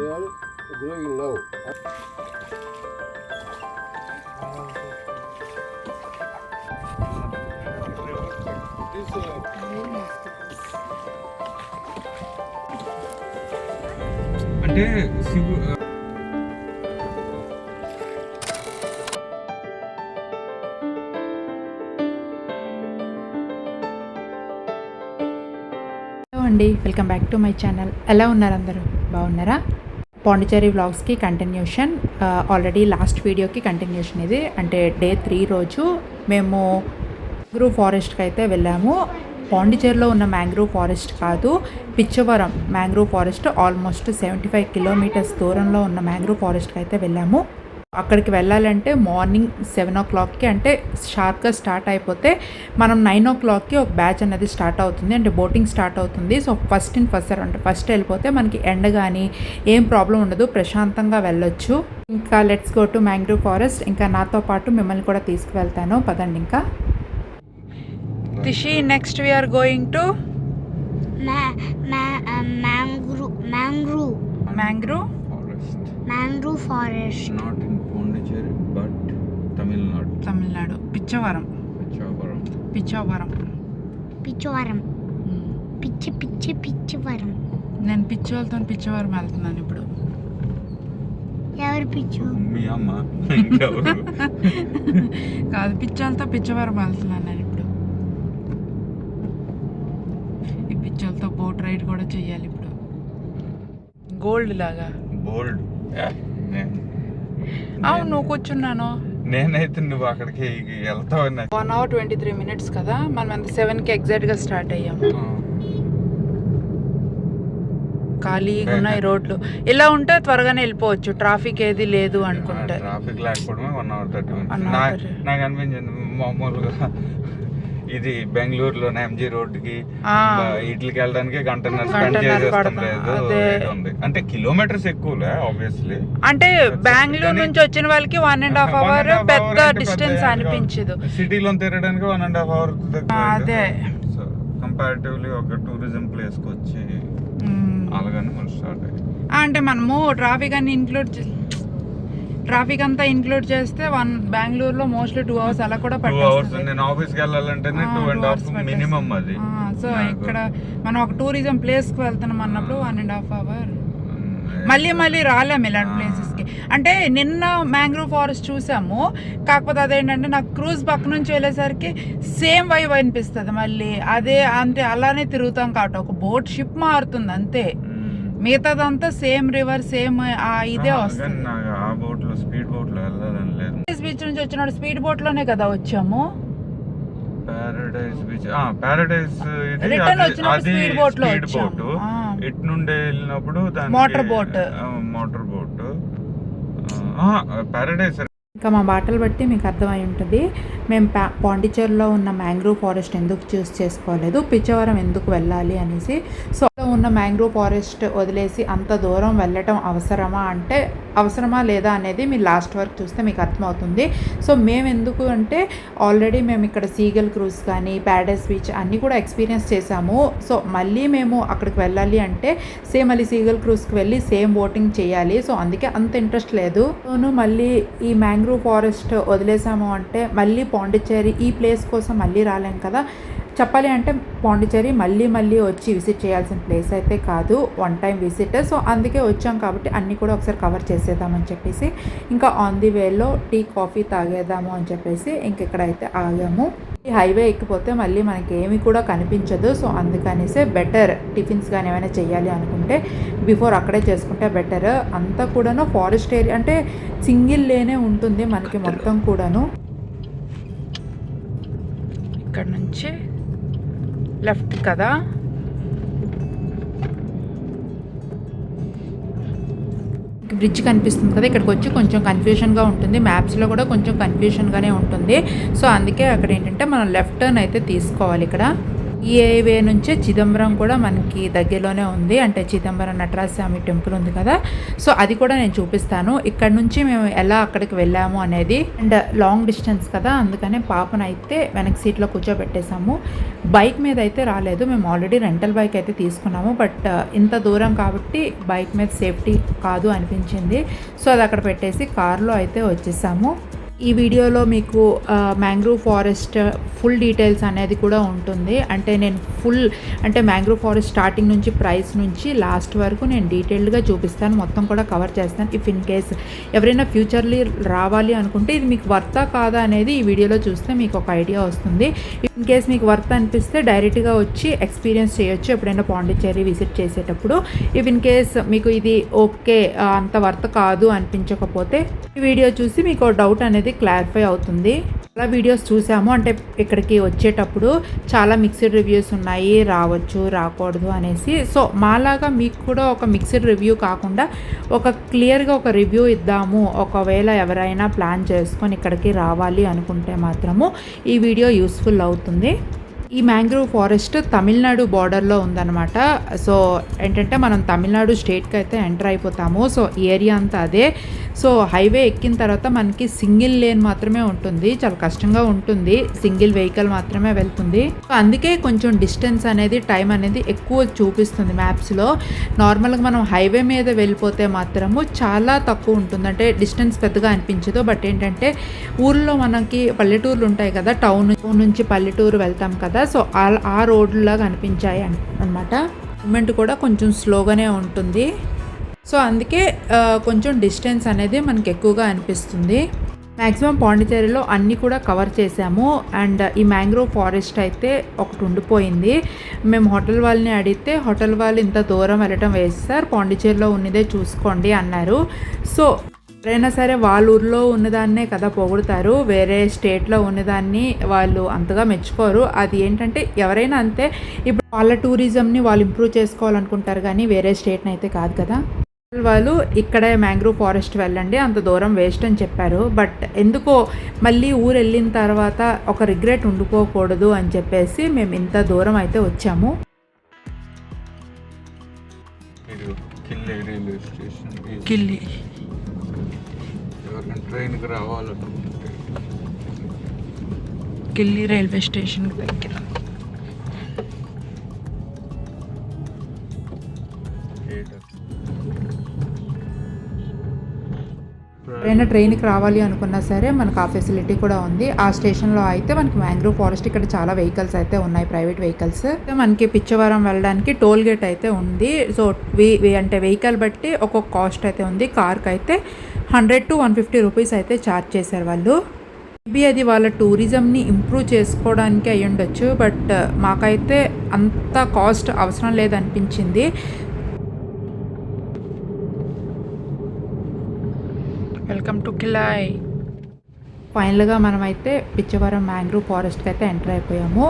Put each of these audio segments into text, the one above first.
They are growing now. అంటే శివు hello అండి, welcome back to my channel. ఎలా ఉన్నారు అందరూ? బాగున్నారా? పాండిచేరి వ్లాగ్స్కి కంటిన్యూషన్. ఆల్రెడీ లాస్ట్ వీడియోకి కంటిన్యూషన్ ఇది. అంటే డే 3 రోజు మేము మ్యాంగ్రూవ్ ఫారెస్ట్కి అయితే వెళ్ళాము. పాండిచేరిలో ఉన్న మ్యాంగ్రూవ్ ఫారెస్ట్ కాదు, Pichavaram mangrove forest. Almost 75 kilometres దూరంలో ఉన్న మ్యాంగ్రూవ్ ఫారెస్ట్కి అయితే వెళ్ళాము. అక్కడికి వెళ్ళాలంటే మార్నింగ్ 7 o'clockకి, అంటే షార్ప్గా స్టార్ట్ అయిపోతే మనం 9 o'clockకి ఒక బ్యాచ్ అనేది స్టార్ట్ అవుతుంది, అంటే బోటింగ్ స్టార్ట్ అవుతుంది. సో ఫస్ట్ ఇన్ ఫస్ట్ అంటే ఫస్ట్ వెళ్ళిపోతే మనకి ఎండ కానీ ఏం ప్రాబ్లం ఉండదు, ప్రశాంతంగా వెళ్ళొచ్చు. ఇంకా let's go to mangrove forest. ఇంకా నాతో పాటు మిమ్మల్ని కూడా తీసుకువెళ్తాను, పదండి. ఇంకా Tishi, next we're going to mangrove forest. Not in Pondicherry but Tamil Nadu. Pichavaram. నేను పిచ్చోళ్ళతో పిచ్చవరం వెళ్తున్నాను ఇప్పుడు. ఎవరు పిచ్చు? మీ అమ్మ. కాదు, పిచ్చోళ్ళతో పిచ్చవరం వెళ్తున్నాను నేను ఇప్పుడు. ఈ పిచ్చోళ్ళతో బోట్ రైడ్ కూడా చెయ్యాలి ఇప్పుడు, గోల్డ్ లాగా. బోల్డ్. అవును, నువ్వు కూర్చున్నాను. నేనైతే నువ్వు అక్కడికి వెళ్తావు. 1 hour 23 minutes కదా. మనం అంత 7కి ఎగ్జాక్ట్గా స్టార్ట్ అయ్యాము. ఖాళీగా ఉన్నాయి రోడ్లు. ఇలా ఉంటే త్వరగానే వెళ్ళిపోవచ్చు, ట్రాఫిక్ ఏది లేదు అనుకుంటే. ట్రాఫిక్ లేకపోవడమే 1 hour 30 minutes. నాకు అనిపించింది మామూలుగా ఇది బెంగళూరులో ఎంజీ రోడ్డుకి ఇట్లకి వెళ్ళడానికి గంటన్నర స్పెండ్ చేసేస్తాం. లేదు అంటే కిలోమీటర్స్ ఎక్కువలే ఆబ్వియస్లీ. అంటే బెంగళూరు నుంచి వచ్చిన వాళ్ళకి 1.5 hour పెద్ద డిస్టెన్స్ అనిపించదు. సిటీలో తిరగడానికి 1.5 hour. అదే కంపారిటివ్లీ ఒక టూరిజం ప్లేస్ కి వచ్చి అలాగని మనం స్టార్ట్ అయ్యి, అంటే మనము ట్రాఫిక్ అంతా ఇంక్లూడ్ చేస్తే బెంగళూరులో మోస్ట్లీ 2 hours అలా కూడా 2 hours. నేను ఆఫీస్కి వెళ్ళాలంటేనే 2.5 మినిమం అది. సో ఇక్కడ మనం ఒక టూరిజం ప్లేస్కి వెళ్తున్నాం అన్నప్పుడు 1.5 hour. మళ్ళీ రాలేము ఇలాంటి ప్లేసెస్కి. అంటే నిన్న మ్యాంగ్రూవ్ ఫారెస్ట్ చూసాము, కాకపోతే అదేంటంటే నాకు క్రూజ్ పక్క నుంచి వెళ్ళేసరికి సేమ్ వైబ్ అనిపిస్తుంది. మళ్ళీ అదే అంటే అలానే తిరుగుతాం కాబట్టి ఒక బోట్ షిప్ మారుతుంది అంతే, మిగతాదంతా సేమ్ రివర్ సేమ్ ఇదే వస్తుంది. స్పీడ్ బోట్ లో వెళ్ళాలని లేదు. బీచ్ నుంచి వచ్చిన స్పీడ్ బోట్ లోనే కదా వచ్చాము. పారడైజ్ బీచ్, పారడైజ్ రిటర్న్ వచ్చినప్పుడు స్పీడ్ బోట్ లో వచ్చాము. ఇటు నుండి వెళ్ళినప్పుడు మోటార్ బోట్ పారడైజ్. ఇంకా మా బాటలు బట్టి మీకు అర్థమై ఉంటుంది మేము పాండిచేరిలో ఉన్న మ్యాంగ్రూవ్ ఫారెస్ట్ ఎందుకు చూస్ చేసుకోలేదు, పిచ్చవరం ఎందుకు వెళ్ళాలి అనేసి. సో ఉన్న మ్యాంగ్రూవ్ ఫారెస్ట్ వదిలేసి అంత దూరం వెళ్ళటం అవసరమా లేదా అనేది మీరు లాస్ట్ వరకు చూస్తే మీకు అర్థమవుతుంది. సో మేము ఎందుకు అంటే ఆల్రెడీ మేము ఇక్కడ సీగల్ క్రూజ్ కానీ పారడైజ్ బీచ్ అన్నీ కూడా ఎక్స్పీరియన్స్ చేసాము. సో మళ్ళీ మేము అక్కడికి వెళ్ళాలి అంటే సేమ్ మళ్ళీ సీగల్ క్రూజ్కి వెళ్ళి సేమ్ బోటింగ్ చేయాలి. సో అందుకే అంత ఇంట్రెస్ట్ లేదు. మళ్ళీ ఈ మ్యాంగ్రూవ్ ఫారెస్ట్ వదిలేసాము అంటే మళ్ళీ పాండిచేరి ఈ ప్లేస్ కోసం మళ్ళీ రాలేం కదా. చెప్పాలి అంటే పాండిచేరి మళ్ళీ వచ్చి విజిట్ చేయాల్సిన ప్లేస్ అయితే కాదు, 1 time విజిట్. సో అందుకే వచ్చాం కాబట్టి అన్నీ కూడా ఒకసారి కవర్ చేసేద్దామని చెప్పేసి ఇంకా ఆన్ ది వేలో టీ కాఫీ తాగేద్దాము అని చెప్పేసి ఇంకెక్కడైతే ఆగాము. ఈ హైవే ఎక్కిపోతే మళ్ళీ మనకి ఏమీ కూడా కనిపించదు. సో అందుకనేసే బెటర్ టిఫిన్స్ కానీ ఏమైనా చేయాలి అనుకుంటే బిఫోర్ అక్కడే చేసుకుంటే బెటర్. అంతా కూడాను ఫారెస్ట్ ఏరియా, అంటే సింగిల్ లేనే ఉంటుంది మనకి మొత్తం కూడాను. ఇక్కడ నుంచి లెఫ్ట్ కదా, బ్రిడ్జ్ కనిపిస్తుంది కదా, ఇక్కడికి వచ్చి కొంచెం కన్ఫ్యూషన్గా ఉంటుంది, మ్యాప్స్లో కూడా కొంచెం కన్ఫ్యూషన్గానే ఉంటుంది. సో అందుకే అక్కడ ఏంటంటే మనం లెఫ్ట్ టర్న్ అయితే తీసుకోవాలి. ఇక్కడ ఈ హైవే నుంచే చిదంబరం కూడా మనకి దగ్గరలోనే ఉంది. అంటే చిదంబరం నటరాజ స్వామి టెంపుల్ ఉంది కదా, సో అది కూడా నేను చూపిస్తాను. ఇక్కడ నుంచి మేము ఎలా అక్కడికి వెళ్ళాము అనేది. అండ్ లాంగ్ డిస్టెన్స్ కదా, అందుకనే పాపనైతే వెనక సీట్లో కూర్చోబెట్టేసాము. బైక్ మీద అయితే రాలేదు, మేము ఆల్రెడీ రెంటల్ బైక్ అయితే తీసుకున్నాము. బట్ ఇంత దూరం కాబట్టి బైక్ మీద సేఫ్టీ కాదు అనిపించింది, సో అది అక్కడ పెట్టేసి కార్లో అయితే వచ్చేసాము. ఈ వీడియోలో మీకు మ్యాంగ్రూవ్ ఫారెస్ట్ ఫుల్ డీటెయిల్స్ అనేది కూడా ఉంటుంది. అంటే నేను అంటే మ్యాంగ్రూవ్ ఫారెస్ట్ స్టార్టింగ్ నుంచి ప్రైస్ నుంచి లాస్ట్ వరకు నేను డీటెయిల్డ్గా చూపిస్తాను, మొత్తం కూడా కవర్ చేస్తాను. ఇఫ్ ఇన్ కేస్ ఎవరైనా ఫ్యూచర్లీ రావాలి అనుకుంటే ఇది మీకు వర్తా కాదా అనేది ఈ వీడియోలో చూస్తే మీకు ఒక ఐడియా వస్తుంది. ఇన్ కేస్ మీకు వర్త్ అనిపిస్తే డైరెక్ట్గా వచ్చి ఎక్స్పీరియన్స్ చేయొచ్చు ఎప్పుడైనా పాండిచ్చేరి విజిట్ చేసేటప్పుడు. ఇఫ్ ఇన్ కేస్ మీకు ఇది ఓకే అంత వర్త్ కాదు అనిపించకపోతే ఈ వీడియో చూసి మీకు డౌట్ అనేది క్లారిఫై అవుతుంది. చాలా వీడియోస్ చూసాము, అంటే ఇక్కడికి వచ్చేటప్పుడు చాలా మిక్స్డ్ రివ్యూస్ ఉన్నాయి, రావచ్చు రాకూడదు అనేసి. సో మాలాగా మీకు కూడా ఒక మిక్స్డ్ రివ్యూ కాకుండా ఒక క్లియర్గా ఒక రివ్యూ ఇద్దాము. ఒకవేళ ఎవరైనా ప్లాన్ చేసుకొని ఇక్కడికి రావాలి అనుకుంటే మాత్రము ఈ వీడియో యూస్ఫుల్ అవుతుంది. ఈ మ్యాంగ్రూవ్ ఫారెస్ట్ తమిళనాడు బార్డర్లో ఉందన్నమాట. సో ఏంటంటే మనం తమిళనాడు స్టేట్కి అయితే ఎంటర్ అయిపోతాము. సో ఏరియా అంతా అదే. సో హైవే ఎక్కిన తర్వాత మనకి సింగిల్ లేన్ మాత్రమే ఉంటుంది, చాలా కష్టంగా ఉంటుంది, సింగిల్ వెహికల్ మాత్రమే వెళ్తుంది. సో అందుకే కొంచెం డిస్టెన్స్ అనేది టైం అనేది ఎక్కువ చూపిస్తుంది మ్యాప్స్లో. నార్మల్గా మనం హైవే మీద వెళ్ళిపోతే మాత్రము చాలా తక్కువ ఉంటుంది, అంటే డిస్టెన్స్ పెద్దగా అనిపించదు. బట్ ఏంటంటే ఊర్లో మనకి పల్లెటూర్లు ఉంటాయి కదా, టౌన్ నుంచి పల్లెటూరు వెళ్తాం కదా, సో ఆ రోడ్లాగా అనిపించాయి అన్నమాట. మూమెంట్ కూడా కొంచెం స్లోగానే ఉంటుంది. సో అందుకే కొంచెం డిస్టెన్స్ అనేది మనకి ఎక్కువగా అనిపిస్తుంది. మ్యాక్సిమం పాండిచ్చేరిలో అన్నీ కూడా కవర్ చేసాము. అండ్ ఈ మ్యాంగ్రోవ్ ఫారెస్ట్ అయితే ఒకటి ఉండిపోయింది. మేము హోటల్ వాళ్ళని అడిగితే హోటల్ వాళ్ళు ఇంత దూరం వెళ్ళటం వేస్ట్ సార్, పాండిచ్చేరిలో ఉన్నదే చూసుకోండి అన్నారు. సో ఎవరైనా సరే వాళ్ళ ఊర్లో ఉన్నదాన్నే కదా పొగుడుతారు, వేరే స్టేట్లో ఉన్నదాన్ని వాళ్ళు అంతగా మెచ్చుకోరు. అది ఏంటంటే ఎవరైనా అంతే, ఇప్పుడు వాళ్ళ టూరిజంని వాళ్ళు ఇంప్రూవ్ చేసుకోవాలనుకుంటారు కానీ వేరే స్టేట్ని అయితే కాదు కదా. వాళ్ళు ఇక్కడే మ్యాంగ్రూవ్ ఫారెస్ట్ వెళ్ళండి, అంత దూరం వేస్ట్ అని చెప్పారు. బట్ ఎందుకో మళ్ళీ ఊరు వెళ్ళిన తర్వాత ఒక రిగ్రెట్ ఉండిపోకూడదు అని చెప్పేసి మేము ఇంత దూరం అయితే వచ్చాము. కిల్లి ట్రైన్కి రావాలనుకుంటే కిల్లి రైల్వే స్టేషన్ దగ్గర. ఎవరైనా ట్రైన్కి రావాలి అనుకున్నా సరే మనకు ఆ ఫెసిలిటీ కూడా ఉంది. ఆ స్టేషన్లో అయితే మనకి మ్యాంగ్రూవ్ ఫారెస్ట్ ఇక్కడ చాలా వెహికల్స్ అయితే ఉన్నాయి, ప్రైవేట్ వెహికల్స్. మనకి పిచ్చవరం వెళ్ళడానికి టోల్ గేట్ అయితే ఉంది. సో అంటే వెహికల్ బట్టి ఒక్కొక్క కాస్ట్ అయితే ఉంది. కార్కి అయితే 100 to 150 రూపీస్ అయితే ఛార్జ్ చేశారు వాళ్ళు. మేబీ అది వాళ్ళ టూరిజంని ఇంప్రూవ్ చేసుకోవడానికి అయ్యి ఉండొచ్చు, బట్ మాకైతే అంత కాస్ట్ అవసరం లేదనిపించింది. Welcome to కిలాయ్. ఫైనల్గా మనమైతే పిచ్చవరం మ్యాంగ్రూవ్ ఫారెస్ట్కి అయితే ఎంటర్ అయిపోయాము.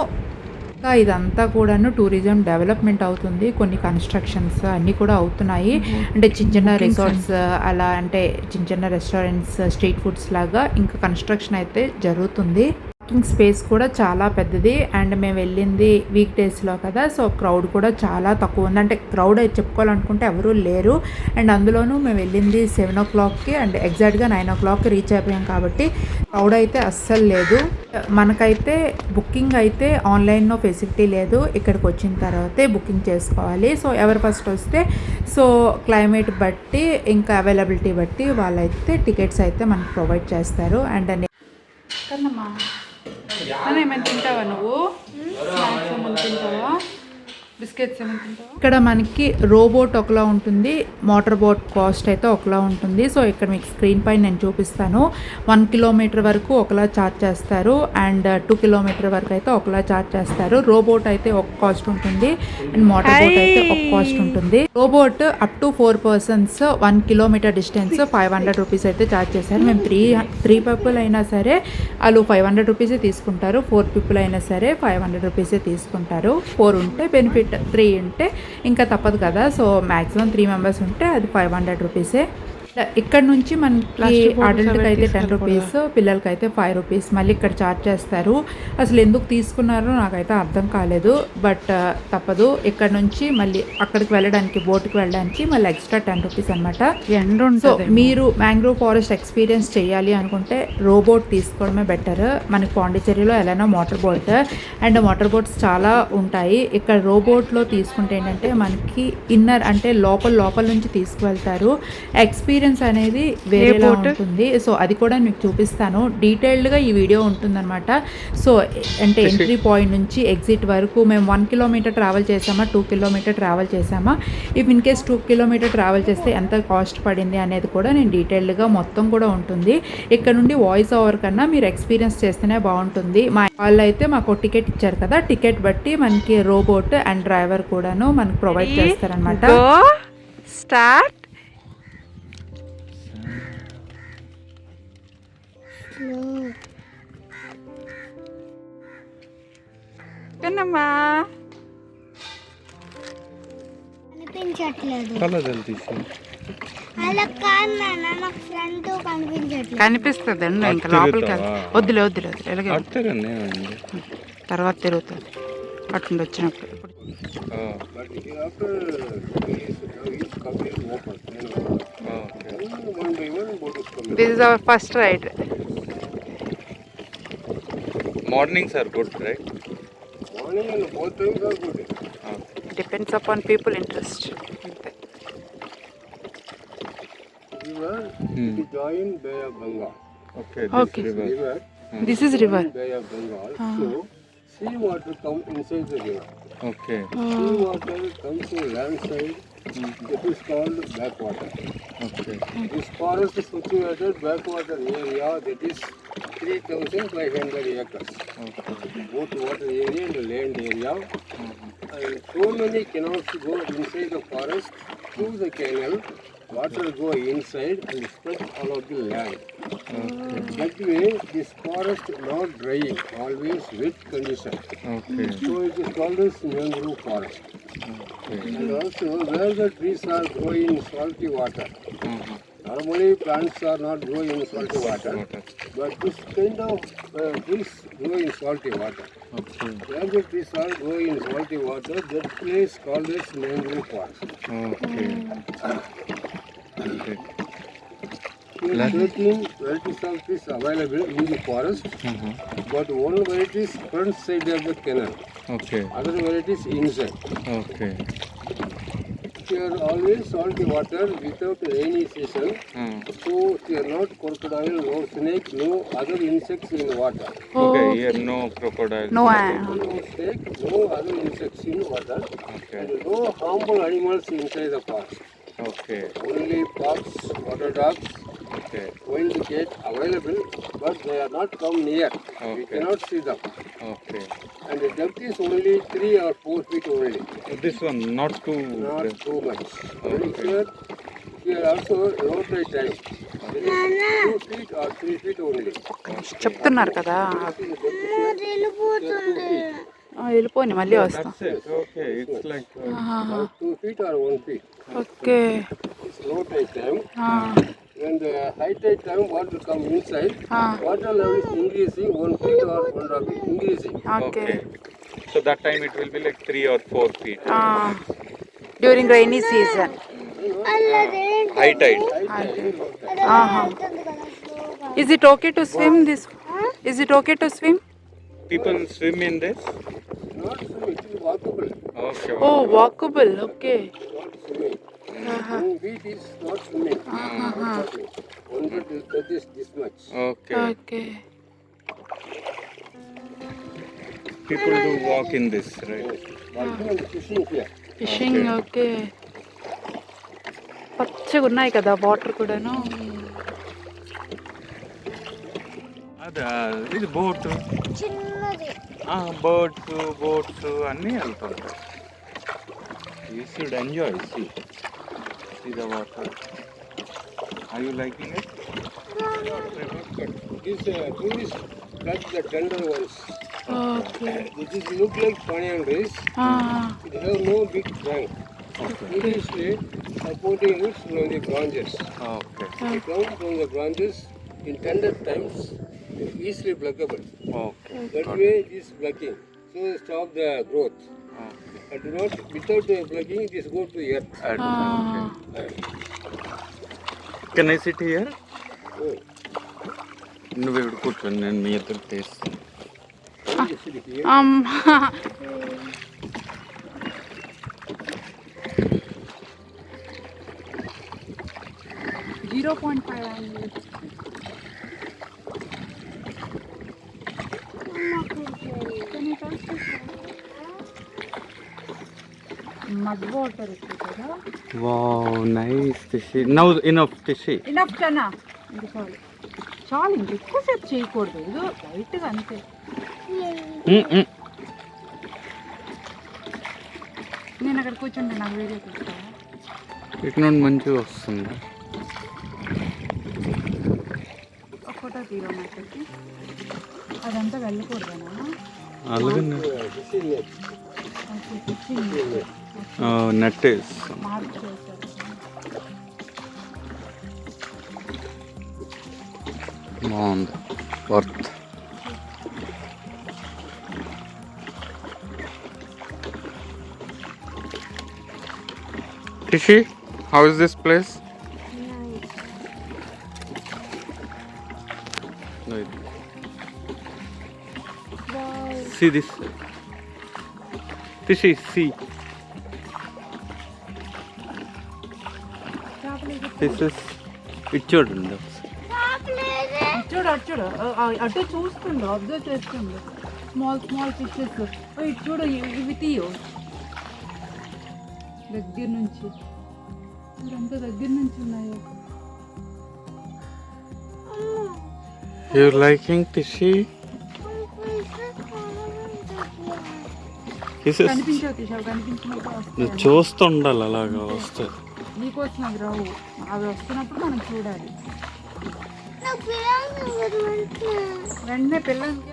ఇంకా ఇదంతా కూడాను టూరిజం డెవలప్మెంట్ అవుతుంది, కొన్ని కన్స్ట్రక్షన్స్ అన్నీ కూడా అవుతున్నాయి. అంటే చిన్న చిన్న రిసార్ట్స్ అలా, అంటే చిన్న చిన్న రెస్టారెంట్స్, స్ట్రీట్ ఫుడ్స్ లాగా ఇంకా కన్స్ట్రక్షన్ అయితే జరుగుతుంది. పార్కింగ్ స్పేస్ కూడా చాలా పెద్దది. అండ్ మేము వెళ్ళింది వీక్ డేస్లో కదా, సో క్రౌడ్ కూడా చాలా తక్కువ ఉంది. అంటే క్రౌడ్ అయితే చెప్పుకోవాలనుకుంటే ఎవరూ లేరు. అండ్ అందులోనూ మేము వెళ్ళింది 7 o'clockకి అండ్ ఎగ్జాక్ట్గా 9 o'clockకి రీచ్ అయిపోయాం కాబట్టి క్రౌడ్ అయితే అస్సలు లేదు. మనకైతే బుకింగ్ అయితే ఆన్లైన్లో ఫెసిలిటీ లేదు, ఇక్కడికి వచ్చిన తర్వాతే బుకింగ్ చేసుకోవాలి. సో ఎవరు ఫస్ట్ వస్తే సో క్లైమేట్ బట్టి ఇంకా అవైలబిలిటీ బట్టి వాళ్ళైతే టికెట్స్ అయితే మనకు ప్రొవైడ్ చేస్తారు. అండ్ కన్నమ్మా ఏమైనా తింటావా నువ్వు? స్నాక్స్ ఏమైనా తింటావా? బిస్కెట్స్ ఏమైనా తింటావా? ఇక్కడ మనకి రోబోట్ ఒకలా ఉంటుంది, మోటార్ బోట్ కాస్ట్ అయితే ఒకలా ఉంటుంది. సో ఇక్కడ మీకు స్క్రీన్ పైన నేను చూపిస్తాను. 1 kilometer వరకు ఒకలా ఛార్జ్ చేస్తారు అండ్ 2 kilometer వరకు అయితే ఒకలా ఛార్జ్ చేస్తారు. రోబోట్ అయితే ఒక కాస్ట్ ఉంటుంది అండ్ మోటార్ బోట్ అయితే ఒక కాస్ట్ ఉంటుంది. Robot up to 4 persons 1 kilometer distance 500 rupees అయితే ఛార్జ్ చేశారు. మేము 3 people అయినా సరే వాళ్ళు 500 రూపీసే తీసుకుంటారు, 4 people అయినా సరే 500 రూపీసే తీసుకుంటారు. 4 ఉంటే బెనిఫిట్, 3 ఉంటే ఇంకా తప్పదు కదా. సో మ్యాక్సిమం 3 members ఉంటే అది 500 రూపీసే. ఇక్కడ నుంచి మనకి అడల్ట్కి అయితే 10 రూపీస్, పిల్లలకి అయితే 5 రూపీస్ మళ్ళీ ఇక్కడ ఛార్జ్ చేస్తారు. అసలు ఎందుకు తీసుకున్నారో నాకైతే అర్థం కాలేదు. బట్ తప్పదు. ఇక్కడ నుంచి మళ్ళీ అక్కడికి వెళ్ళడానికి, బోట్కి వెళ్ళడానికి మళ్ళీ ఎక్స్ట్రా 10 రూపీస్ అనమాట. సో మీరు మ్యాంగ్రోవ్ ఫారెస్ట్ ఎక్స్పీరియన్స్ చేయాలి అనుకుంటే రోబోట్ తీసుకోవడమే బెటర్. మనకి పాండిచ్చేరిలో ఎలానో motor boat and motor boats చాలా ఉంటాయి. ఇక్కడ రోబోట్లో తీసుకుంటే ఏంటంటే మనకి ఇన్నర్ అంటే లోపల నుంచి తీసుకువెళ్తారు. ఎక్స్పీరియన్స్ అనేది వేరేలా ఉంటుంది. సో అది కూడా మీకు చూపిస్తాను. డీటెయిల్డ్గా ఈ వీడియో ఉంటుందన్నమాట. సో అంటే ఎంట్రీ పాయింట్ నుంచి ఎగ్జిట్ వరకు మేము 1 కిలోమీటర్ ట్రావెల్ చేసామా, 2 కిలోమీటర్ ట్రావెల్ చేసామా, if in case 2 kilometre travel చేస్తే ఎంత కాస్ట్ పడింది అనేది కూడా నేను డీటెయిల్డ్గా మొత్తం కూడా ఉంటుంది. ఇక్కడ నుండి వాయిస్ ఓవర్ కన్నా మీరు ఎక్స్పీరియన్స్ చేస్తేనే బాగుంటుంది. మా వాళ్ళు అయితే మాకు టికెట్ ఇచ్చారు కదా, టికెట్ బట్టి మనకి రోబోట్ అండ్ డ్రైవర్ కూడాను మనకు ప్రొవైడ్ చేస్తారనమాట. స్టార్ట్. కన్నమ్మా కనిపిస్తుంది. ఇంకా లోపలికి వద్దులే తర్వాత తిరుగుతుంది అట్లా వచ్చినప్పుడు. This is our first ride. Mornings are good, right? Morning and both times are good. Depends upon people interest. River to join Bay of Bengal. Okay. Okay. River. This is river. Bay of Bengal. So sea water comes inside the river. Okay. Sea water comes to land side. It is called backwater. Okay. This forest is situated backwater area that is 3,500 acres. Okay. Both water area and land area. And so many canals go inside the forest through the canal. Water go inside and spread all over the land. Okay. That way, this forest not drying, always wet condition. Okay. So it is called as mangrove forest. Okay. And also, where the trees are growing in salty water. Uh-huh. Normally, plants are not growing in salty water, but this kind of trees grow in salty water. Okay. Where the trees are growing in salty water, that place called as mangrove forest. Okay. Okay. There are 13 varieties of trees available in the forest, Uh-huh. but one variety is front side of the canal, Okay. other varieties inside. Okay. There are always salty water without rainy season, so there are not crocodile, no snake, no other insects in the water. Okay. Here no crocodile. No. No snake, no other insects in water, Okay. and no harmful animals inside the forest. Okay. Only fox, water dogs, Okay. wild cat available, but they are not come near. We Okay. cannot see them. Okay. And the depth is only 3 or 4 feet only, This one not too. not too much. And Okay. here also low tide time. It is 2 feet or 3 feet only. చెప్తున్నారు కదా, వెళ్ళిపోయి మళ్ళీ వస్తాం. That's it. Okay. It's like. 2 feet or 1 feet. Okay. It's low tide time. When the high tide time, water come inside. Water level is increasing 1 feet or 1.5 feet increasing. Okay. So that time it will be like 3 or 4 feet. During rainy season. High tide. Is it okay to swim this? Is it okay to swim? People swim in this. Not swimming, it is walkable. Okay. Oh, walkable. Okay. Not swimming. 1 feet is not swimming. That is this much. Okay. Okay. People do walk in this, right? Walking and fishing here. Fishing. Okay. పచ్చగా ఉన్నాయి కదా water కూడాను. అదా ఇది boat. Boats అన్నీ వెళ్తుంటాయి. You should enjoy. See the water. Are you liking it? These tourists catch the tender ones. Okay. This look like Paniyan rice. They have no big tank. Previously, supporting roots from the branches. Okay They come from the branches in tender times, easily pluckable. Okay That way this plucking, so stop the growth. And do not, without plucking, it is go to earth. Can I SIT here? Oh, నువ్వు ఇప్పుడు కూర్చొని నేను మీ ఎదురు తీస్తాను. you sit here. అమ్మా 0.5 mud water కదా. Wow nice Tishi. Now enough Tishi. Enough చనా ఇది చాలు చాలు, ఇంక ఎక్కువసేపు చేయకూడదు, ఇది లైట్గా అంతే. నేను అక్కడ కూర్చుంటే నాకు వీడియో తీస్తా. ఇటు నుండి మంచిగా వస్తుంది. ఒక ఫోటో తీరా మాటకి అదంతా వెళ్ళకూడదనా? అలాగే నెట్ మార్క్ చేశారు. బాగుంది worth. Tishi, how is this place? See this. Tishi, see. This is. It చూడండి. చూడు అటు చూడు, అటు చూస్తుండు, అబ్జర్వ్ చేస్తుండు. స్మాల్ స్మాల్ ఫిషెస్ ఇటు చూడు, ఇవి తీయు దగ్గర నుంచి, ఎంత దగ్గర నుంచి ఉన్నాయో. You liking Tishi? కనిపించావు తీసావు, కనిపించినప్పుడు నువ్వు చూస్తుండాలి, అలాగా వస్తే. నీకు వచ్చినవి రావు, అవి వస్తున్నప్పుడు మనం చూడాలి. వెంటనే పిల్లలకి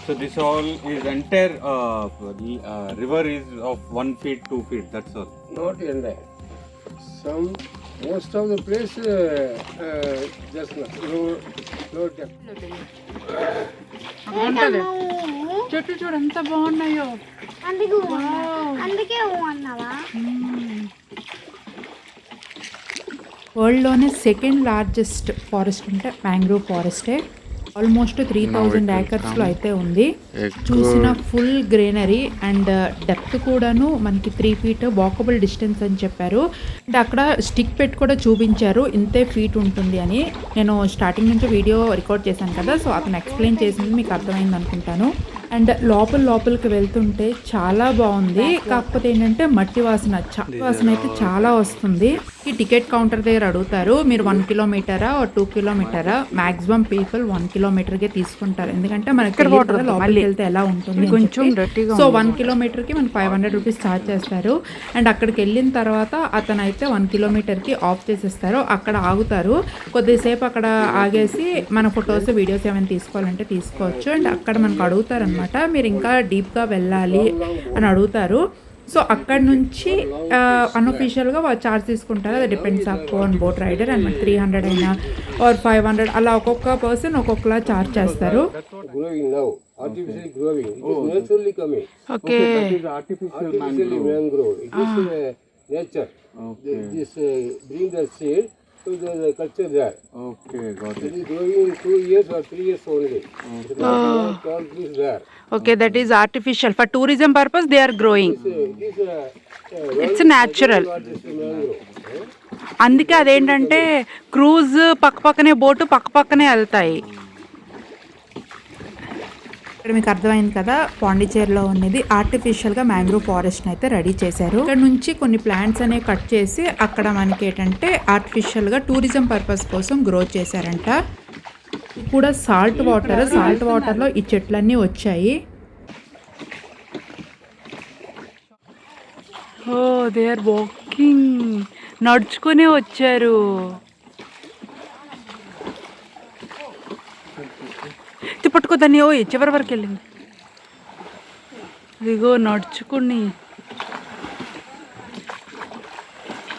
So this all is entire river is of 1 feet, 2 feet. That's all. Not in there. Most of the place just low depth. చెట్లు చూడు ఎంత బాగున్నాయో. వరల్డ్లోనే సెకండ్ లార్జెస్ట్ ఫారెస్ట్ అంటే మ్యాంగ్రోవ్ ఫారెస్టే. ఆల్మోస్ట్ 3000 ఏకర్స్లో అయితే ఉంది. చూసిన ఫుల్ గ్రీనరీ అండ్ డెప్త్ కూడాను మనకి 3 feet వాకబుల్ డిస్టెన్స్ అని చెప్పారు. అండ్ అక్కడ స్టిక్ పెట్టి కూడా చూపించారు ఇంతే ఫీట్ ఉంటుంది అని. నేను స్టార్టింగ్ నుంచి వీడియో రికార్డ్ చేశాను కదా, సో అతను ఎక్స్ప్లెయిన్ చేసింది మీకు అర్థమైంది అనుకుంటాను. అండ్ లోపలికి వెళ్తుంటే చాలా బాగుంది. కాకపోతే ఏంటంటే మట్టి వాసన అయితే చాలా వస్తుంది. ఈ టికెట్ కౌంటర్ దగ్గర అడుగుతారు, మీరు 1 kilometer 2 kilometer, మాక్సిమం పీపుల్ 1 kilometerకే తీసుకుంటారు. ఎందుకంటే మనకి లోపలికి వెళ్తే ఎలా ఉంటుంది కొంచెం. సో 1 kilometerకి మనకి 500 rupees ఛార్జ్ చేస్తారు. అండ్ అక్కడికి వెళ్ళిన తర్వాత అతను అయితే 1 kilometerకి ఆఫ్ చేసేస్తారు. అక్కడ ఆగుతారు, కొద్దిసేపు అక్కడ ఆగేసి మన ఫొటోస్ వీడియోస్ ఏమైనా తీసుకోవాలంటే తీసుకోవచ్చు. అండ్ అక్కడ మనకు అడుగుతారు అనమాట, మీరు ఇంకా డీప్గా వెళ్ళాలి అని అడుగుతారు. సో అక్కడ నుంచి అన్అఫీషియల్గా వాళ్ళు ఛార్జ్ తీసుకుంటారు. అది depends on boat rider. And 300 అయినా ఆర్ 500 అలా ఒక్కొక్క పర్సన్ ఒక్కొక్కలా ఛార్జ్ చేస్తారు. Artificially growing. It is naturally coming. Okay. That is artificially mangrove. It is nature. Okay. This bring the seed to the culture there. Okay, got It is growing in 2 years or 3 years only. Tall trees there. Okay, that is artificial. For tourism purpose they are growing. It's natural. అందుకే అదేంటంటే cruise పక్కనే boat పక్కనే వెళ్తాయి. ఇక్కడ మీకు అర్థమైంది కదా, పాండిచేరిలో ఉన్నది ఆర్టిఫిషియల్గా మ్యాంగ్రోవ్ ఫారెస్ట్ని అయితే రెడీ చేశారు. ఇక్కడ నుంచి కొన్ని ప్లాంట్స్ అనేవి కట్ చేసి అక్కడ మనకి ఏంటంటే ఆర్టిఫిషియల్గా టూరిజం పర్పస్ కోసం గ్రో చేశారంట. కూడా సాల్ట్ వాటర్లో ఈ చెట్లన్నీ వచ్చాయి. ఓ దే ఆర్ వాకింగ్, నడుచుకునే వచ్చారు. పట్టుకోదాన్ని, ఓ చివరి వరకు వెళ్ళింది. ఇదిగో నడుచుకుని.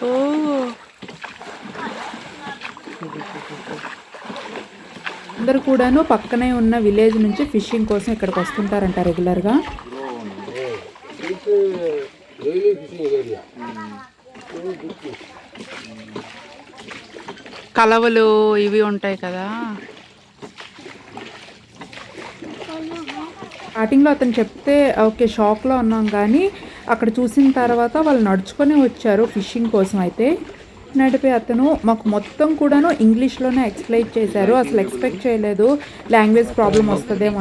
ఓ అందరు కూడాను పక్కనే ఉన్న విలేజ్ నుంచి ఫిషింగ్ కోసం ఇక్కడికి వస్తుంటారంట రెగ్యులర్గా. It's a daily fishing area. కలవలు ఇవి ఉంటాయి కదా. స్టార్టింగ్లో అతను చెప్తే ఓకే షాక్లో ఉన్నాం, కానీ అక్కడ చూసిన తర్వాత వాళ్ళు నడుచుకొని వచ్చారు ఫిషింగ్ కోసం. అయితే నడిపే అతను మాకు మొత్తం కూడాను ఇంగ్లీష్లోనే ఎక్స్ప్లెయిన్ చేశారు. అసలు ఎక్స్పెక్ట్ చేయలేదు లాంగ్వేజ్ ప్రాబ్లం వస్తుందేమో.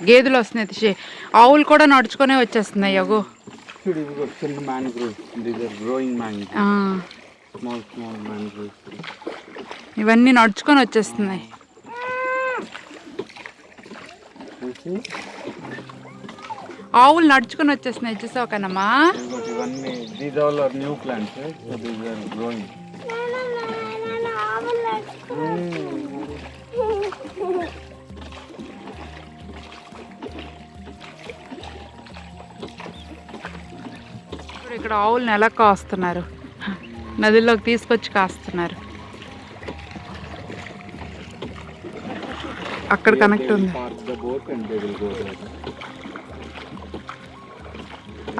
గేదెలు వస్తున్నాయి, ఆవులు కూడా నడుచుకొనే వచ్చేస్తున్నాయి. అగో చిన్న mangrove, growing mangrove, small small mangrove, ఇవన్నీ నడుచుకొని వచ్చేస్తున్నాయి. ఆవులు నడుచుకొని వచ్చేస్తున్నాయి, చూసావు కనమ్మా. ఇవన్నీ these all are new plants, so these are growing. ఇక్కడ ఆవులను ఎలా కాస్తున్నారు, నదిలోకి తీసుకొచ్చి కాస్తున్నారు. అక్కడ కనెక్ట్ ఉంది,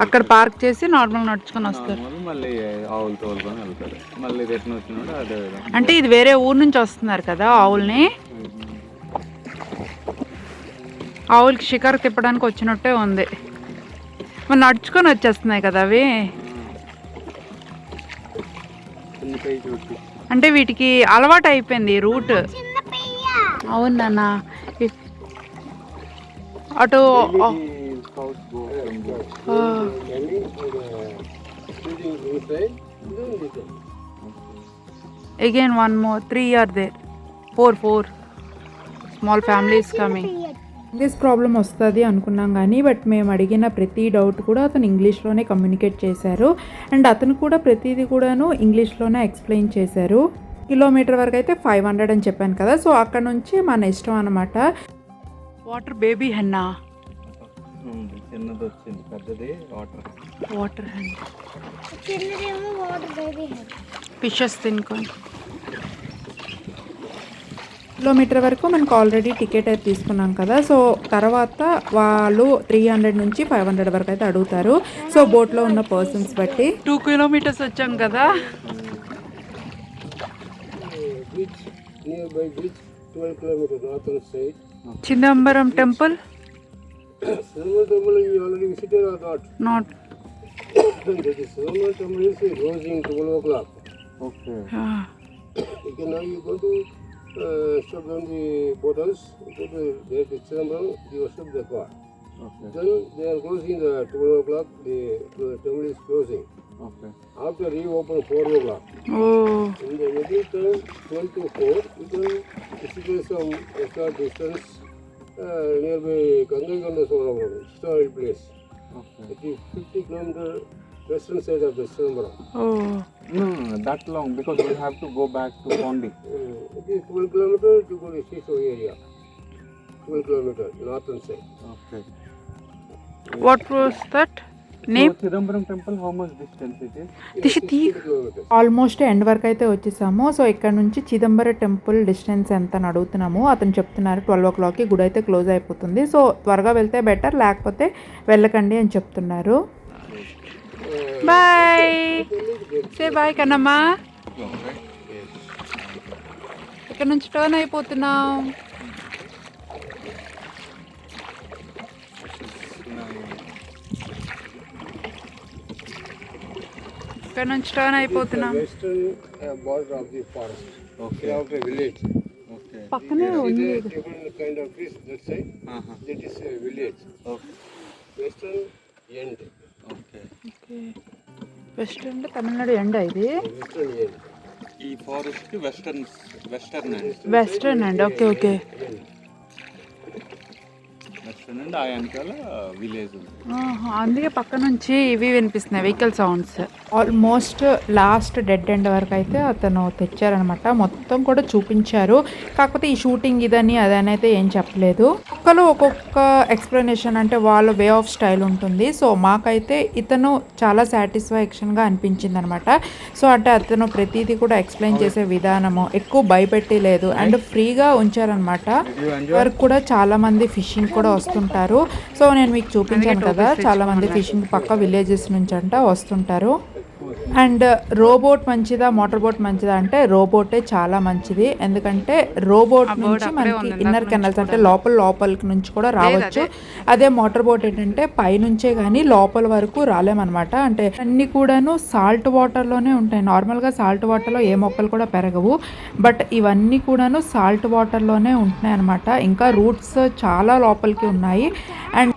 అక్కడ పార్క్ చేసి నార్మల్ నడుచుకొని వస్తారు. మళ్ళీ ఆవులు తోలుకొని వెళ్తారు. మళ్ళీ రిటర్న్ వచ్చినాడు అదే. అంటే ఇది వేరే ఊరు నుంచి వస్తున్నారు కదా ఆవుల్ని. ఆవులకి షికారు తిప్పడానికి వచ్చినట్టే ఉంది. మరి నడుచుకొని వచ్చేస్తున్నాయి కదా అవి. అంటే వీటికి అలవాటు అయిపోయింది రూట్. అవును నాన్న. అటు again one more 3 are there, 4 small families coming. This problem వస్తుంది అనుకున్నాం కానీ బట్ మేము అడిగిన ప్రతి డౌట్ కూడా అతను ఇంగ్లీష్లోనే కమ్యూనికేట్ చేశారు. అండ్ అతను కూడా ప్రతిదీ కూడాను ఇంగ్లీష్లోనే ఎక్స్ప్లెయిన్ చేశారు. కిలోమీటర్ వరకు అయితే 500 అని చెప్పాను కదా, సో అక్కడ నుంచి మన ఇష్టం అనమాట. వాటర్ బేబీ హెన్నా, చిన్నది వచ్చింది, పెద్దది వాటర్ హెన్, ఫిషెస్ తినుకొని. కిలోమీటర్ వరకు మనకు ఆల్రెడీ టికెట్ అయితే తీసుకున్నాం కదా, సో తర్వాత వాళ్ళు 300 నుంచి 500 వరకు అయితే అడుగుతారు. సో బోట్లో ఉన్న పర్సన్స్ బట్టి 2 kilometers వచ్చాం కదా. Beach, nearby beach, 12 kilometers northern side. Chidambaram temple. Cidanbaram temple you already visited or not? Not. That is Cidanbaram temple is closing 12 o'clock. Okay. You can now you go to stop down the boat house, go to there to Cidanbaram, you worship the God. Okay. Then they are closing the 12 o'clock, the temple is closing. Okay. After reopen 4 o'clock. Oh. In the middle term, 12 to 4, you can visit some extra distance nearby Gangakonda Sonapuram, historic place. Okay. It is 50 kilometer western side of the Cidanbaram. Oh. No, that long because we have to go back to Pondi. It is 12 kilometers to go to Shisho area. 12 kilometers northern side. Okay. What was that name? So, Chidambaram temple, how much distance it is? This kilometers. Almost end వరకు అయితే వచ్చేసాము. So ఇక్కడ నుంచి Chidambaram temple distance ఎంత అని అడుగుతున్నాము. అతను చెప్తున్నారు 12 o'clockకి గుడి అయితే క్లోజ్ అయిపోతుంది, సో త్వరగా వెళ్తే బెటర్, లేకపోతే వెళ్ళకండి అని చెప్తున్నారు. Bye, say bye Kannamma. ఇక్కడ నుంచి టర్న్ అయిపోతున్నాం. ఇక్కడ నుంచి టర్న్ అయిపోతున్నాం. Western border of the forest. Okay. Of a village. Okay. పక్కనే See ఉంది. the different kind of trees that side. That is a village. Okay. Western end. Okay. West అంటే తమిళనాడు ఎండ ఇది. Western end. ఈ ఫారెస్ట్ కి western and western and okay okay. End. అండి ఆ వెనకాల విలేజ్ ఉంది. అందుకే పక్క నుంచి ఇవి వినిపిస్తున్నాయి vehicle sounds. Almost last dead end వరకు అయితే అతను తెచ్చారనమాట. మొత్తం కూడా చూపించారు. కాకపోతే ఈ షూటింగ్ ఇదని అదని అయితే ఏం చెప్పలేదు. ఒక్కొక్క ఎక్స్ప్లెనేషన్ అంటే వాళ్ళ వే ఆఫ్ స్టైల్ ఉంటుంది. సో మాకైతే ఇతను చాలా సాటిస్ఫాక్షన్గా అనిపించింది అనమాట. సో అంటే అతను ప్రతిదీ కూడా ఎక్స్ప్లెయిన్ చేసే విధానము ఎక్కువ భయపెట్టి లేదు అండ్ ఫ్రీగా ఉంచారనమాట. వరకు కూడా చాలా మంది ఫిషింగ్ కూడా వస్తుంటారు. సో నేను మీకు చూపించాను కదా, చాలా మంది ఫిషింగ్ పక్క విలేజెస్ నుంచి అంట వస్తుంటారు. అండ్ రోబోట్ మంచిదా మోటార్ బోట్ మంచిదా అంటే రోబోటే చాలా మంచిది. ఎందుకంటే రోబోట్ నుంచి మనకి ఇన్నర్ కెనల్స్ అంటే లోపలికి నుంచి కూడా రావచ్చు. అదే మోటార్ బోట్ ఏంటంటే పైనుంచే కానీ లోపల వరకు రాలేమన్నమాట. అంటే అన్ని కూడాను సాల్ట్ వాటర్లోనే ఉంటాయి. నార్మల్గా సాల్ట్ వాటర్లో ఏ మొక్కలు కూడా పెరగవు. బట్ ఇవన్నీ కూడాను సాల్ట్ వాటర్లోనే ఉంటున్నాయి అనమాట. ఇంకా రూట్స్ చాలా లోపలికి ఉన్నాయి. అండ్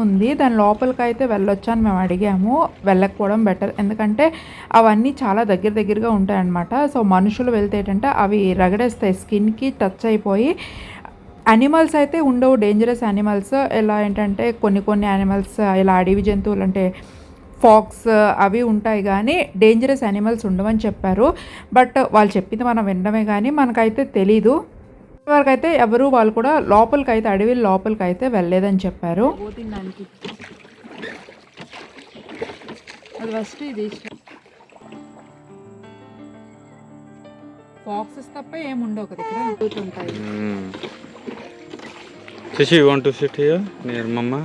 ఉంది దాని లోపలికి అయితే వెళ్ళొచ్చు అని మేము అడిగాము. వెళ్ళకపోవడం బెటర్, ఎందుకంటే అవన్నీ చాలా దగ్గరగా ఉంటాయన్నమాట. సో మనుషులు వెళ్తే ఏంటంటే అవి రగడేస్తాయి, స్కిన్కి టచ్ అయిపోయి. యానిమల్స్ అయితే ఉండవు, డేంజరస్ యానిమల్స్. ఎలా ఏంటంటే కొన్ని యానిమల్స్ ఇలా అడవి జంతువులు అంటే ఫాక్స్ అవి ఉంటాయి కానీ డేంజరస్ యానిమల్స్ ఉండవని చెప్పారు. బట్ వాళ్ళు చెప్పింది మనం వినడమే కానీ మనకైతే తెలీదు. వరకైతే ఎవరు వాళ్ళు కూడా లోపలికైతే అడవి లోపలికైతే వెళ్ళలేదని చెప్పారు. ఫాక్సెస్ తప్ప ఏముండవు కదా ఇక్కడ ఉంటాయి. Shishi, you want to sit here near Mama?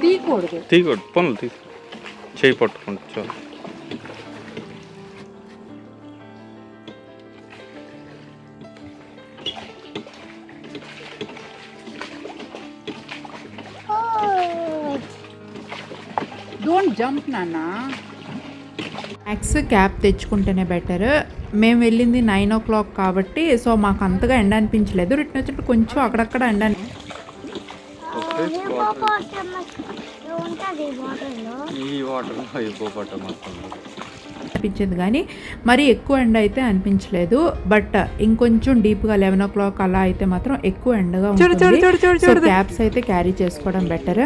తీయకూడదు. తీయకూడదు, పనులు తీ చేయి పట్టుకుంటా చాలు. డోంట్ జంప్ నాన్న. మ్యాక్స్ క్యాప్ తెచ్చుకుంటేనే బెటర్. మేము వెళ్ళింది 9 o'clock కాబట్టి సో మాకు అంతగా ఎండ అనిపించలేదు. రిటర్న్ వచ్చేటప్పుడు కొంచెం అక్కడక్కడ ఎండ అనిపించింది కానీ మరీ ఎక్కువ ఎండ అయితే అనిపించలేదు. బట్ ఇంకొంచెం డీప్గా 11 o'clock అలా అయితే మాత్రం ఎక్కువ ఎండగా ఉంటుంది. సో క్యాప్స్ అయితే క్యారీ చేసుకోవడం బెటర్.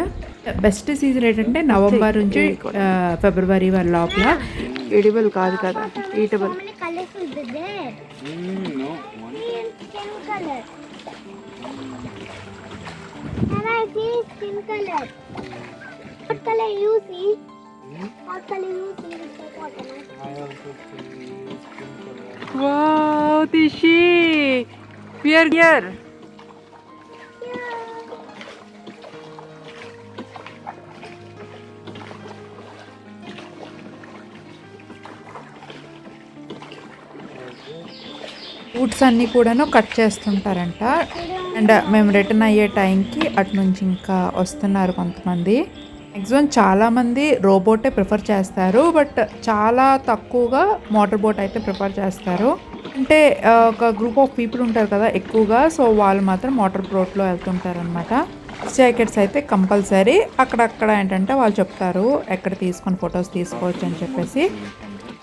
బెస్ట్ సీజన్ ఏంటంటే నవంబర్ నుంచి ఫిబ్రవరి వరకు లోపల. ఎడిబుల్ కాదు కదా, eatable. Wow, Tishi, we are here. Roots అన్నీ కూడాను కట్ చేస్తుంటారంట. అండ్ మేము రిటర్న్ అయ్యే టైంకి అటు నుంచి ఇంకా వస్తున్నారు కొంతమంది. మ్యాక్సిమం చాలామంది రోబోటే ప్రిఫర్ చేస్తారు. బట్ చాలా తక్కువగా మోటార్ బోట్ అయితే ప్రిఫర్ చేస్తారు. అంటే ఒక గ్రూప్ ఆఫ్ పీపుల్ ఉంటారు కదా ఎక్కువగా, సో వాళ్ళు మాత్రం మోటార్ బోట్లో వెళ్తుంటారనమాట. జాకెట్స్ అయితే కంపల్సరీ. అక్కడక్కడ ఏంటంటే వాళ్ళు చెప్తారు ఎక్కడ తీసుకొని ఫొటోస్ తీసుకోవచ్చు అని చెప్పేసి.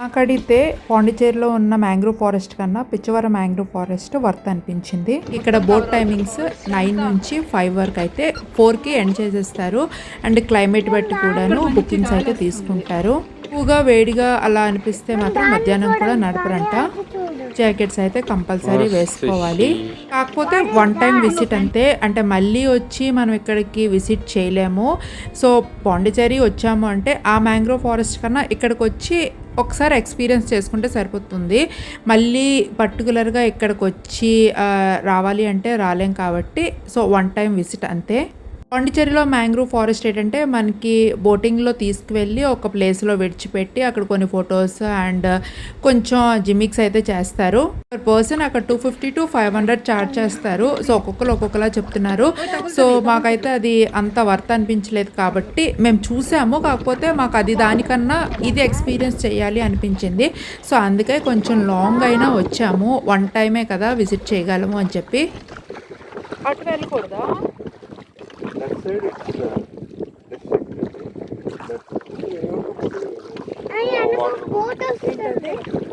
అక్కడితే పాండిచేరిలో ఉన్న మ్యాంగ్రూవ్ ఫారెస్ట్ కన్నా పిచ్చవరం మ్యాంగ్రూవ్ ఫారెస్ట్ వర్త్ అనిపించింది. ఇక్కడ బోట్ టైమింగ్స్ 9 నుంచి 5 వరకు అయితే 4కి ఎండ్ చేసేస్తారు. అండ్ క్లైమేట్ బట్టి కూడాను బుకింగ్స్ అయితే తీసుకుంటారు. ఎక్కువగా వేడిగా అలా అనిపిస్తే మాత్రం మధ్యాహ్నం కూడా నడపరంట. జాకెట్స్ అయితే కంపల్సరీ వేసుకోవాలి. కాకపోతే 1 time విజిట్ అంతే. అంటే మళ్ళీ వచ్చి మనం ఇక్కడికి విజిట్ చేయలేము. సో పాండిచేరి వచ్చాము అంటే ఆ మ్యాంగ్రోవ్ ఫారెస్ట్ కన్నా ఇక్కడికి వచ్చి ఒకసారి ఎక్స్పీరియన్స్ చేసుకుంటే సరిపోతుంది. మళ్ళీ పర్టికులర్గా ఇక్కడికి వచ్చి రావాలి అంటే రాలేం కాబట్టి సో 1 time విజిట్ అంతే. పాండిచేరిలో మ్యాంగ్రూవ్ ఫారెస్ట్ ఏంటంటే మనకి బోటింగ్లో తీసుకువెళ్ళి ఒక ప్లేస్లో విడిచిపెట్టి అక్కడ కొన్ని ఫొటోస్ అండ్ కొంచెం జిమిక్స్ అయితే చేస్తారు. పర్ పర్సన్ అక్కడ 250 to 500 ఛార్జ్ చేస్తారు. సో ఒక్కొక్కలా చెప్తున్నారు. సో మాకైతే అది అంత వర్త్ అనిపించలేదు కాబట్టి మేము చూసాము. కాకపోతే మాకు అది దానికన్నా ఇది ఎక్స్పీరియన్స్ చేయాలి అనిపించింది. సో అందుకే కొంచెం లాంగ్ అయినా వచ్చాము. 1 time కదా విజిట్ చేయగలము అని చెప్పి. అటు వెళ్ళకూడదా?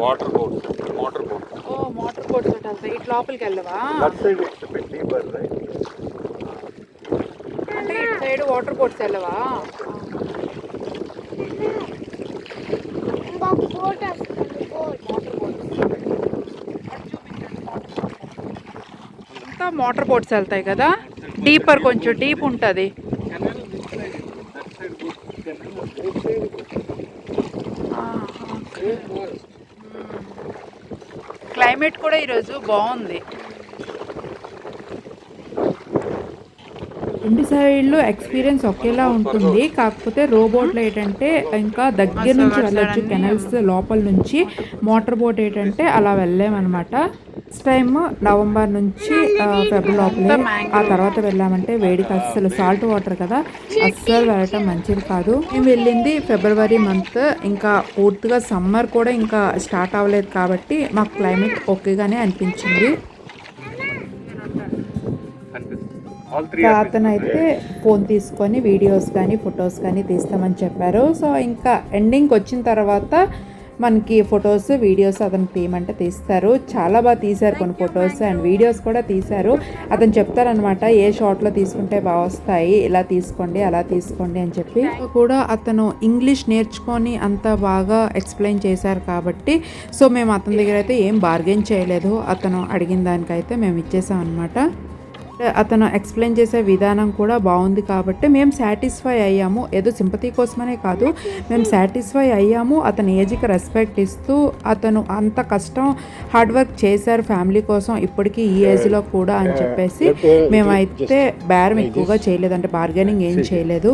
Water boat. మోటార్ బోట్ వెళ్తాయి, ఇటు లోపలికి వెళ్ళవా? That side is a bit deeper, right? అంటే ఇటు సైడ్ వాటర్ బోట్స్ వెళ్ళవా? అంతా మోటార్ బోట్స్ వెళ్తాయి కదా, డీపర్, కొంచెం డీప్ ఉంటుంది. క్లైమేట్ కూడా ఈరోజు బాగుంది. రెండు సైడ్లు ఎక్స్పీరియన్స్ ఒకేలా ఉంటుంది, కాకపోతే రోబోట్లో ఏంటంటే ఇంకా దగ్గర నుంచి వెళ్ళొచ్చు, కెనల్స్ లోపల నుంచి. మోటార్ బోట్ ఏంటంటే అలా వెళ్ళామన్నమాట. నెక్స్ట్ టైం నవంబర్ నుంచి ఫిబ్రవరి లోపలే, ఆ తర్వాత వెళ్ళామంటే వేడికి అస్సలు సాల్ట్ వాటర్ కదా, అస్సలు వెళ్ళటం మంచిది కాదు. మేము వెళ్ళింది ఫిబ్రవరి మంత్, ఇంకా పూర్తిగా సమ్మర్ కూడా ఇంకా స్టార్ట్ అవ్వలేదు కాబట్టి మాకు క్లైమేట్ ఓకేగానే అనిపించింది. అతనైతే ఫోన్ తీసుకొని వీడియోస్ కానీ ఫొటోస్ కానీ తీస్తామని చెప్పారు. సో ఇంకా ఎండింగ్కి వచ్చిన తర్వాత మనకి ఫొటోస్ వీడియోస్ అతను తీయమంటే తీస్తారు. చాలా బాగా తీశారు, కొన్ని ఫొటోస్ అండ్ వీడియోస్ కూడా తీశారు. అతను చెప్తారనమాట ఏ షాట్లో తీసుకుంటే బాగా వస్తాయి, ఇలా తీసుకోండి అలా తీసుకోండి అని చెప్పి. కూడా అతను ఇంగ్లీష్ నేర్చుకొని అంత బాగా ఎక్స్ప్లెయిన్ చేశారు కాబట్టి సో మేము అతని దగ్గర అయితే ఏం బార్గెన్ చేయలేదు. అతను అడిగిన దానికైతే మేము ఇచ్చేసాం అనమాట. అతను ఎక్స్ప్లెయిన్ చేసే విధానం కూడా బాగుంది కాబట్టి మేము సాటిస్ఫై అయ్యాము. ఏదో సింపతి కోసమనే కాదు, మేము సాటిస్ఫై అయ్యాము. అతని ఏజ్కి రెస్పెక్ట్ ఇస్తూ అతను అంత కష్టం హార్డ్ వర్క్ చేశారు ఫ్యామిలీ కోసం ఇప్పటికీ ఈ ఏజ్లో కూడా అని చెప్పేసి మేమైతే బేరం ఎక్కువగా చేయలేదు, అంటే బార్గెనింగ్ ఏం చేయలేదు.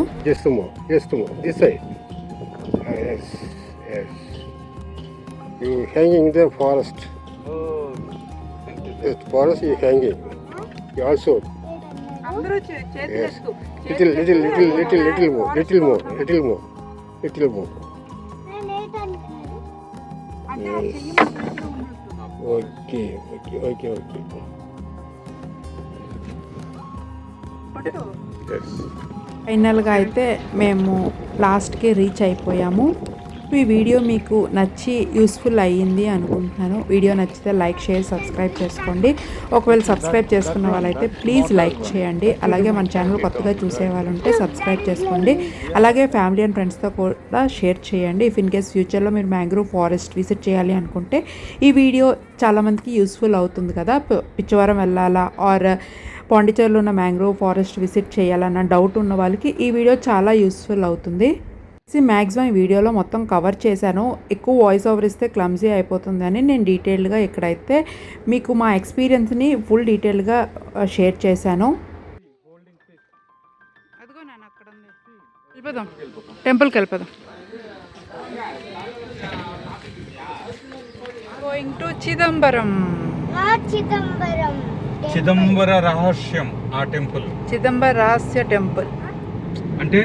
You also little more. Okay. Yes. ఫైనల్గా అయితే మేము లాస్ట్కి రీచ్ అయిపోయాము. ఈ వీడియో మీకు నచ్చి యూస్ఫుల్ అయ్యింది అనుకుంటున్నాను. వీడియో నచ్చితే లైక్, షేర్, సబ్స్క్రైబ్ చేసుకోండి. ఒకవేళ సబ్స్క్రైబ్ చేసుకున్న వాళ్ళైతే ప్లీజ్ లైక్ చేయండి. అలాగే మన ఛానల్ కొత్తగా చూసే వాళ్ళు ఉంటే సబ్స్క్రైబ్ చేసుకోండి. అలాగే ఫ్యామిలీ అండ్ ఫ్రెండ్స్తో కూడా షేర్ చేయండి. ఇఫ్ ఇన్ కేస్ ఫ్యూచర్లో మీరు మ్యాంగ్రూవ్ ఫారెస్ట్ విజిట్ చేయాలి అనుకుంటే ఈ వీడియో చాలామందికి యూస్ఫుల్ అవుతుంది కదా. పిచ్చవరం వెళ్ళాలా ఆర్ పాండిచేరిలో ఉన్న మ్యాంగ్రూవ్ ఫారెస్ట్ విజిట్ చేయాలన్న డౌట్ ఉన్న వాళ్ళకి ఈ వీడియో చాలా యూస్ఫుల్ అవుతుంది. మ్యాక్సిమం ఈ వీడియోలో మొత్తం కవర్ చేశాను. ఎక్కువ వాయిస్ ఓవర్ ఇస్తే క్లమ్జీ అయిపోతుందని నేను డీటెయిల్డ్గా ఇక్కడైతే మీకు మా ఎక్స్పీరియన్స్ని ఫుల్ డీటెయిల్గా షేర్ చేశాను. టెంపుల్కి వెళ్ళిపోదాం. Going to Chidambaram. చిదంబర రహస్యం ఆ టెంపుల్, చిదంబర రహస్య టెంపుల్. అంటే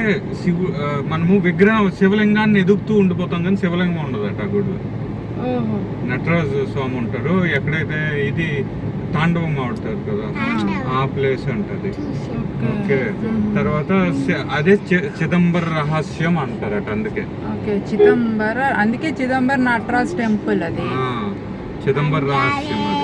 మనము విగ్రహం శివలింగాన్ని ఎదుగుతూ ఉండిపోతాం కానీ శివలింగం ఉండదట ఆ గుడిలో. నటరాజ స్వామి ఉంటారు, ఎక్కడైతే ఇది తాండవం ఆడుతారు కదా ఆ ప్లేస్ ఉంటుంది. ఓకే, తర్వాత అదే చిదంబర రహస్యం అంటారట. అందుకే చిదంబర, అందుకే చిదంబర నటరాజ్ టెంపుల్ అది. చిదంబర రహస్యం అది.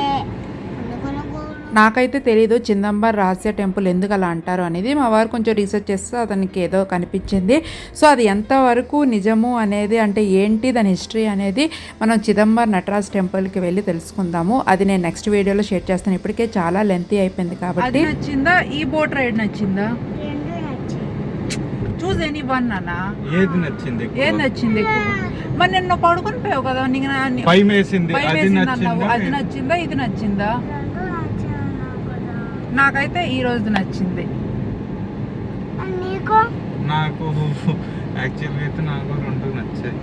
నాకైతే తెలీదు చిదంబర రహస్య టెంపుల్ ఎందుకు అలా అంటారు అనేది. మా వారు కొంచెం రీసెర్చ్ చేస్తే అతనికి ఏదో కనిపించింది. సో అది ఎంతవరకు నిజము అనేది, అంటే ఏంటి దాని హిస్టరీ అనేది మనం చిదంబర నటరాజ్ టెంపుల్కి వెళ్ళి తెలుసుకుందాము. అది నేను నెక్స్ట్ వీడియోలో షేర్ చేస్తాను. ఇప్పటికే చాలా లెంతీ అయిపోయింది కాబట్టి. నచ్చిందా ఈ బోట్ రైడ్? నచ్చిందా? చూస్ ఎనీ వన్ అన్నా. ఏది నచ్చింది? ఏది నచ్చింది? మరి నిన్న పడుకొని పోయావు కదా, అది నచ్చిందా ఇది నచ్చిందా? నాకైతే ఈ రోజు నచ్చింది. నాకు యాక్చువల్గా అయితే నాకు రెండు నచ్చాయి.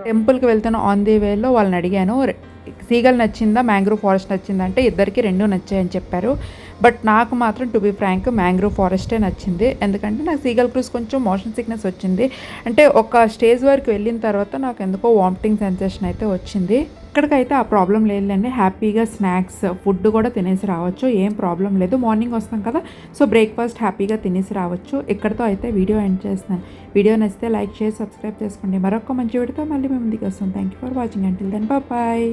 టెంపుల్కి వెళ్తాను ఆన్ ది వేలో వాళ్ళని అడిగాను సీగల్ నచ్చిందా మ్యాంగ్రూవ్ ఫారెస్ట్ నచ్చిందా అంటే ఇద్దరికి రెండు నచ్చాయని చెప్పారు. బట్ నాకు మాత్రం టు బి ఫ్రాంక్ మ్యాంగ్రూవ్ ఫారెస్టే నచ్చింది. ఎందుకంటే నాకు సీగల్ క్రూజ్ కొంచెం మోషన్ సిక్నెస్ వచ్చింది. అంటే ఒక స్టేజ్ వరకు వెళ్ళిన తర్వాత నాకు ఎందుకో వామిటింగ్ సెన్సేషన్ అయితే వచ్చింది. ఇక్కడికైతే ఆ ప్రాబ్లం లేదండి. హ్యాపీగా స్నాక్స్ ఫుడ్ కూడా తినేసి రావచ్చు, ఏం ప్రాబ్లం లేదు. మార్నింగ్ వస్తాం కదా, సో బ్రేక్ఫాస్ట్ హ్యాపీగా తినేసి రావచ్చు. ఇక్కడితో అయితే వీడియో ఎండ్ చేస్తున్నాను. వీడియో నచ్చితే లైక్, షేర్, సబ్స్క్రైబ్ చేసుకోండి. మరొక మంచి వీడియోతో మళ్ళీ మేము ముందుకు వస్తాం. Thank you for watching. Until then bye.